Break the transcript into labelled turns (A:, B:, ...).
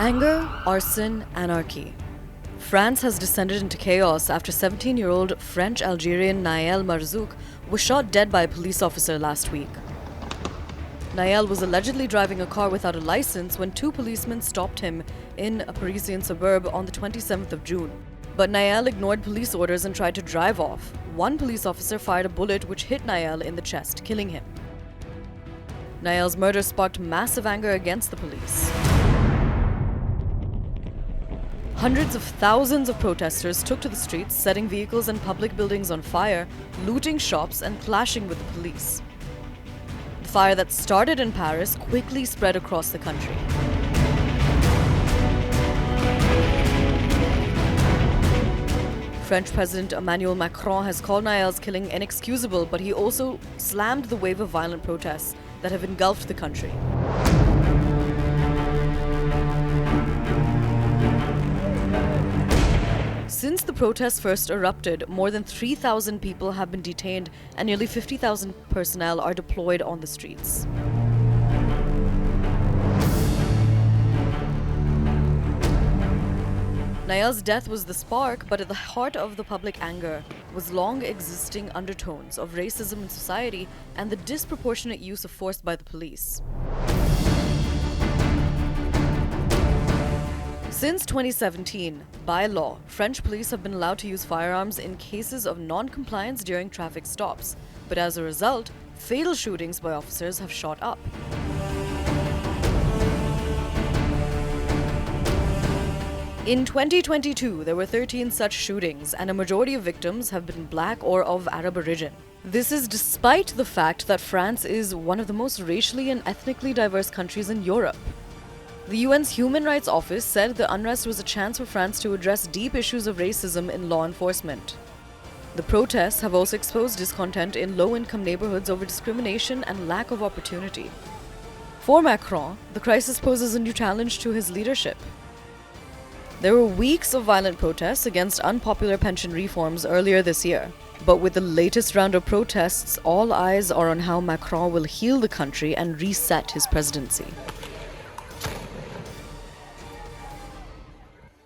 A: Anger, arson, anarchy. France has descended into chaos after 17-year-old French-Algerian Naël Marzouk was shot dead by a police officer last week. Naël was allegedly driving a car without a license when two policemen stopped him in a Parisian suburb on the 27th of June. But Naël ignored police orders and tried to drive off. One police officer fired a bullet which hit Naël in the chest, killing him. Naël's murder sparked massive anger against the police. Hundreds of thousands of protesters took to the streets, setting vehicles and public buildings on fire, looting shops and clashing with the police. The fire that started in Paris quickly spread across the country. French President Emmanuel Macron has called Naël's killing inexcusable, but he also slammed the wave of violent protests that have engulfed the country. Since the protests first erupted, more than 3,000 people have been detained and nearly 50,000 personnel are deployed on the streets. Naël's death was the spark, but at the heart of the public anger was long-existing undertones of racism in society and the disproportionate use of force by the police. Since 2017, by law, French police have been allowed to use firearms in cases of non-compliance during traffic stops, but as a result, fatal shootings by officers have shot up. In 2022, there were 13 such shootings, and a majority of victims have been black or of Arab origin. This is despite the fact that France is one of the most racially and ethnically diverse countries in Europe. The UN's Human Rights Office said the unrest was a chance for France to address deep issues of racism in law enforcement. The protests have also exposed discontent in low-income neighborhoods over discrimination and lack of opportunity. For Macron, the crisis poses a new challenge to his leadership. There were weeks of violent protests against unpopular pension reforms earlier this year. But with the latest round of protests, all eyes are on how Macron will heal the country and reset his presidency.